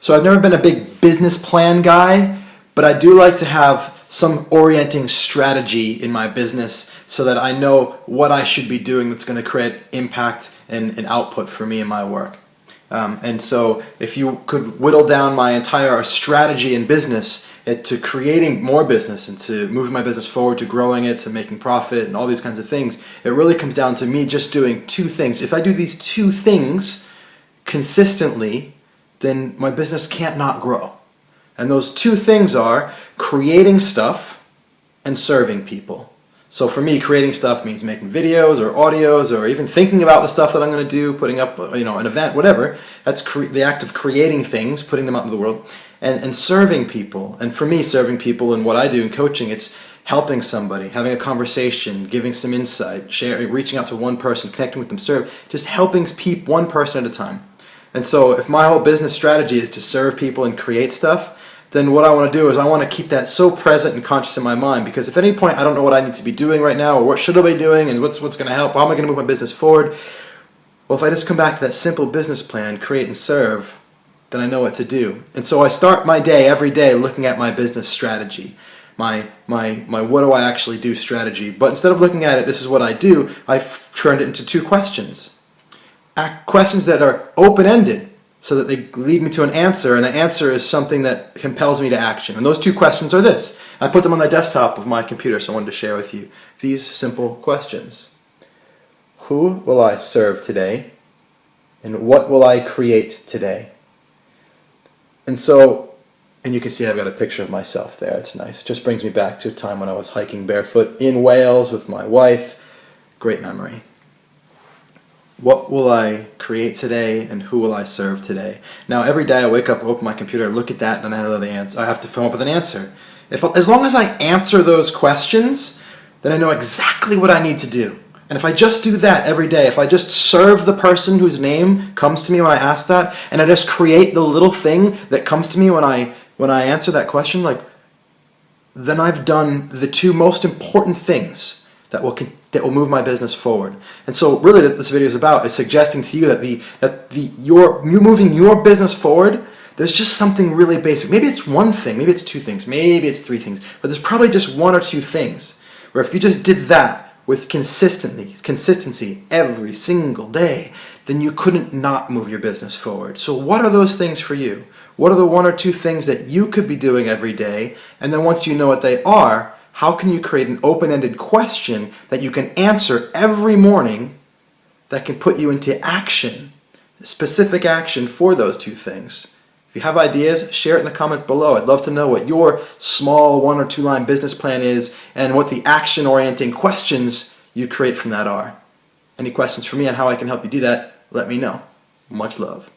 So I've never been a big business plan guy, but I do like to have some orienting strategy in my business so that I know what I should be doing that's going to create impact and output for me in my work. And so if you could whittle down my entire strategy in business to creating more business and to moving my business forward, to growing it, to making profit and all these kinds of things, it really comes down to me just doing two things. If I do these two things consistently, then my business can't not grow. And those two things are creating stuff and serving people. So for me, creating stuff means making videos or audios or even thinking about the stuff that I'm going to do, putting up an event, whatever. That's the act of creating things, putting them out into the world, and serving people. And for me, serving people and what I do in coaching, it's helping somebody, having a conversation, giving some insight, sharing, reaching out to one person, connecting with them, just helping one person at a time. And so if my whole business strategy is to serve people and create stuff, then what I want to do is I want to keep that so present and conscious in my mind, because if at any point I don't know what I need to be doing right now or what should I be doing and what's going to help, how am I going to move my business forward? Well, if I just come back to that simple business plan, create and serve, then I know what to do. And so I start my day every day looking at my business strategy, my what do I actually do strategy. But instead of looking at it, this is what I do, I've turned it into two questions. Questions that are open-ended, so that they lead me to an answer, and the answer is something that compels me to action. And those two questions are this. I put them on the desktop of my computer, so I wanted to share with you these simple questions. Who will I serve today? And what will I create today? And you can see I've got a picture of myself there. It's nice. It just brings me back to a time when I was hiking barefoot in Wales with my wife. Great memory. What will I create today, and who will I serve today? Now, every day I wake up, open my computer, look at that, and I know the answer. I have to come up with an answer. As long as I answer those questions, then I know exactly what I need to do. And if I just do that every day, if I just serve the person whose name comes to me when I ask that, and I just create the little thing that comes to me when I answer that question, then I've done the two most important things that will move my business forward. And so really what this video is about is suggesting to you that you're moving your business forward, there's just something really basic. Maybe it's one thing, maybe it's two things, maybe it's three things, but there's probably just one or two things where if you just did that with consistency every single day, then you couldn't not move your business forward. So what are those things for you? What are the one or two things that you could be doing every day? And then once you know what they are, how can you create an open-ended question that you can answer every morning that can put you into action, specific action for those two things? If you have ideas, share it in the comments below. I'd love to know what your small 1 or 2 line business plan is and what the action-orienting questions you create from that are. Any questions for me on how I can help you do that, let me know. Much love.